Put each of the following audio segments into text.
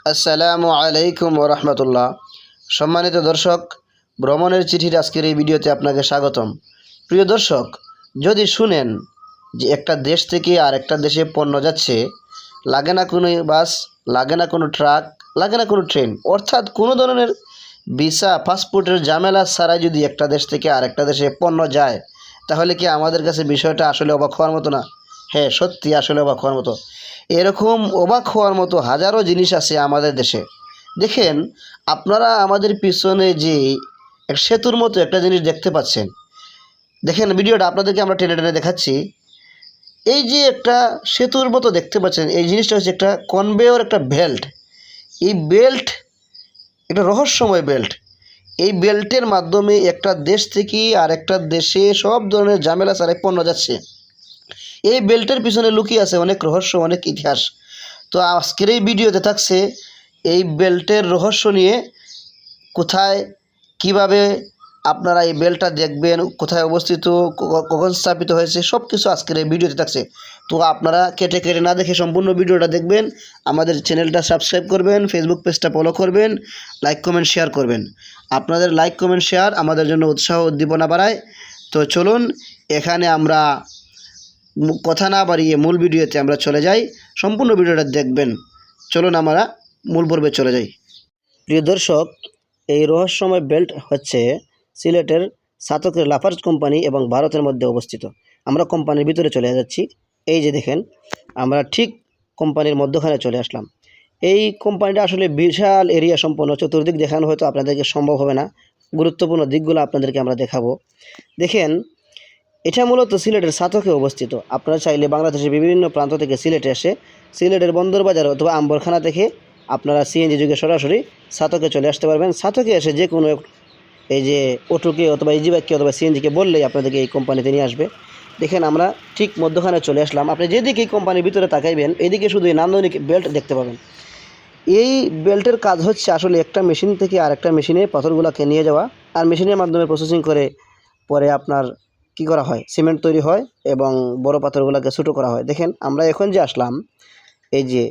আসসালামু আলাইকুম ওরহমতুল্লাহ। সম্মানিত দর্শক, ভ্রমণের চিঠির আজকের এই ভিডিওতে আপনাকে স্বাগতম। প্রিয় দর্শক, যদি শুনেন যে একটা দেশ থেকে আর একটা দেশে পণ্য যাচ্ছে, লাগে না কোনো বাস, লাগে না কোনো ট্রাক, লাগে না কোনো ট্রেন, অর্থাৎ কোনো ধরনের ভিসা পাসপোর্টের ঝামেলা ছাড়াই যদি একটা দেশ থেকে আর একটা দেশে পণ্য যায়, তাহলে কি আমাদের কাছে বিষয়টা আসলে অবাক হওয়ার মতো না? হ্যাঁ, সত্যি আসলে অবাক হওয়ার মতো। এরকম অবাক হওয়ার মতো হাজারো জিনিস আছে আমাদের দেশে। দেখেন, আপনারা আমাদের পিছনে যে এক সেতুর মতো একটা জিনিস দেখতে পাচ্ছেন, দেখেন ভিডিওটা আপনাদেরকে আমরা টেনে টেনে দেখাচ্ছি। এই যে একটা সেতুর মতো দেখতে পাচ্ছেন, এই জিনিসটা হচ্ছে একটা কনভেয়র, একটা বেল্ট। এই বেল্ট একটা রহস্যময় বেল্ট। এই বেল্টের মাধ্যমে একটা দেশ থেকে আর একটা দেশে সব ধরনের ঝামেলা ছাড়াই পণ্য যাচ্ছে। এই বেল্টের পিছনে লুকিয়ে আছে অনেক রহস্য, অনেক ইতিহাস। তো আজকের এই ভিডিওতে থাকছে এই বেল্টের রহস্য নিয়ে। কোথায়, কিভাবে আপনারা এই বেল্টটা দেখবেন, কোথায় অবস্থিত, কখন স্থাপিত হয়েছে, সব কিছু আজকের এই ভিডিওতে থাকছে। তো আপনারা কেটে কেটে না দেখে সম্পূর্ণ ভিডিওটা দেখবেন। আমাদের চ্যানেলটা সাবস্ক্রাইব করবেন, ফেসবুক পেজটা ফলো করবেন, লাইক কমেন্ট শেয়ার করবেন। আপনাদের লাইক কমেন্ট শেয়ার আমাদের জন্য উৎসাহ উদ্দীপনা বাড়ায়। তো চলুন, এখানে আমরা কথা না বাড়িয়ে মূল ভিডিওতে আমরা চলে যাই। সম্পূর্ণ ভিডিওটা দেখবেন। চলুন আমরা মূল পর্বে চলে যাই। প্রিয় দর্শক, এই রহস্যময় বেল্ট হচ্ছে সিলেটের সাতকের লাফার্জ কোম্পানি এবং ভারতের মধ্যে অবস্থিত। আমরা কোম্পানির ভিতরে চলে যাচ্ছি। এই যে দেখেন, আমরা ঠিক কোম্পানির মধ্যখানে চলে আসলাম। এই কোম্পানিটা আসলে বিশাল এরিয়া সম্পন্ন, চতুর্দিক দেখানো হয়তো আপনাদেরকে সম্ভব হবে না। গুরুত্বপূর্ণ দিকগুলো আপনাদেরকে আমরা দেখাবো। দেখেন, এটা মূলত সিলেটের সাতকে অবস্থিত। আপনারা চাইলে বাংলাদেশের বিভিন্ন প্রান্ত থেকে সিলেটে এসে সিলেটের বন্দরবাজার অথবা আম্বরখানা থেকে আপনারা সিএনজি যুগে সরাসরি সাতকে চলে আসতে পারবেন। সাতকে এসে যে কোনো এই যে অটোকে অথবা ইজিবাইককে অথবা সিএনজিকে বললেই আপনাদেরকে এই কোম্পানিতে নিয়ে আসবে। দেখেন, আমরা ঠিক মধ্যখানে চলে আসলাম। আপনি যেদিকে এই কোম্পানির ভিতরে তাকাইবেন, এদিকে শুধু এই নান্দনিক বেল্ট দেখতে পাবেন। এই বেল্টের কাজ হচ্ছে আসলে একটা মেশিন থেকে আরেকটা মেশিনে পাথরগুলোকে নিয়ে যাওয়া, আর মেশিনের মাধ্যমে প্রসেসিং করে পরে আপনার কি করা হয়, সিমেন্ট তৈরি হয় এবং বড় পাথরগুলোকে ছোটো করা হয়। দেখেন, আমরা এখন যে আসলাম, এই যে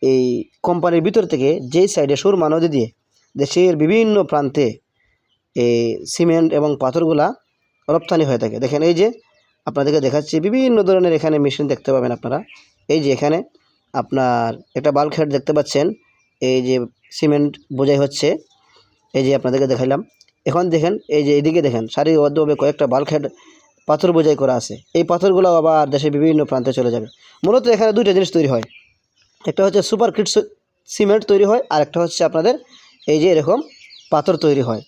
এই কোম্পানির ভিতর থেকে যেই সাইডে সুরমা নদী দিয়ে দেশের বিভিন্ন প্রান্তে এই সিমেন্ট এবং পাথরগুলা রপ্তানি হয়ে থাকে। দেখেন, এই যে আপনাদেরকে দেখাচ্ছি বিভিন্ন ধরনের এখানে মেশিন দেখতে পাবেন আপনারা। এই যে এখানে আপনার একটা বাল্ক হেড দেখতে পাচ্ছেন, এই যে সিমেন্ট বোঝাই হচ্ছে। এই যে আপনাদেরকে দেখাইলাম। এখন দেখেন, এই যে এদিকে দেখেন সারিবদ্ধভাবে কয়েকটা বাল্ক হেড পাথর বোঝাই করা আছে। এই পাথরগুলো আবার দেশের বিভিন্ন প্রান্তে চলে যাবে। মূলত এখানে দুইটা জিনিস তৈরি হয়, একটা হচ্ছে সুপার ক্রিট সিমেন্ট তৈরি হয়, আর একটা হচ্ছে আপনাদের এই যে এরকম পাথর তৈরি হয়।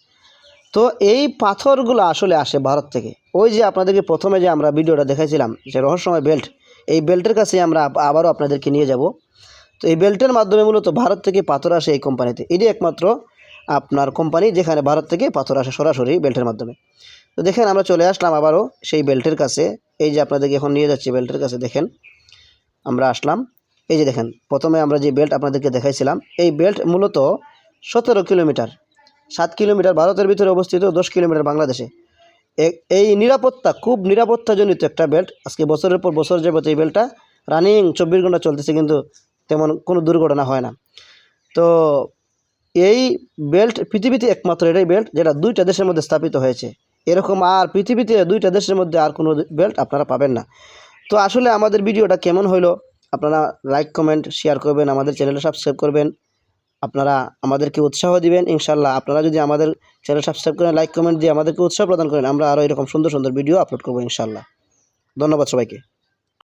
তো এই পাথরগুলো আসলে আসে ভারত থেকে। ওই যে আপনাদেরকে প্রথমে যে আমরা ভিডিওটা দেখাইছিলাম যে রহস্যময় বেল্ট, এই বেল্টের কাছে আমরা আবারও আপনাদেরকে নিয়ে যাব। তো এই বেল্টের মাধ্যমে মূলত ভারত থেকে পাথর আসে এই কোম্পানিতে। এটি একমাত্র আপনার কোম্পানি যেখানে ভারত থেকে পাথর আসে সরাসরি বেল্টের মাধ্যমে। তো দেখেন, আমরা চলে আসলাম আবারও সেই বেল্টের কাছে। এই যে আপনাদেরকে এখন নিয়ে যাচ্ছি বেল্টের কাছে। দেখেন, আমরা আসলাম। এই যে দেখেন, প্রথমে আমরা যে বেল্ট আপনাদেরকে দেখাইছিলাম, এই বেল্ট মূলত 17 কিলোমিটার, 7 কিলোমিটার ভারতের ভিতরে অবস্থিত, 10 কিলোমিটার বাংলাদেশে। এই নিরাপত্তা, খুব নিরাপত্তাজনিত একটা বেল্ট। আজকে বছরের পর বছর যাবত এই বেল্টটা রানিং 24 ঘন্টা চলতেছে, কিন্তু তেমন কোনো দুর্ঘটনা হয় না। তো এই বেল্ট পৃথিবীতে একমাত্র এটাই বেল্ট যেটা দুইটা দেশের মধ্যে স্থাপিত হয়েছে। এরকম আর পৃথিবীতে দুইটা দেশের মধ্যে আর কোনো বেল্ট আপনারা পাবেন না। তো আসলে আমাদের ভিডিওটা কেমন হইলো, আপনারা লাইক কমেন্ট শেয়ার করবেন, আমাদের চ্যানেলটা সাবস্ক্রাইব করবেন। আপনারা আমাদেরকে উৎসাহ দিবেন ইনশাল্লাহ। আপনারা যদি আমাদের চ্যানেল সাবস্ক্রাইব করেন, লাইক কমেন্ট দিয়ে আমাদেরকে উৎসাহ প্রদান করেন, আমরা আরও এরকম সুন্দর সুন্দর ভিডিও আপলোড করবো ইনশাল্লাহ। ধন্যবাদ সবাইকে।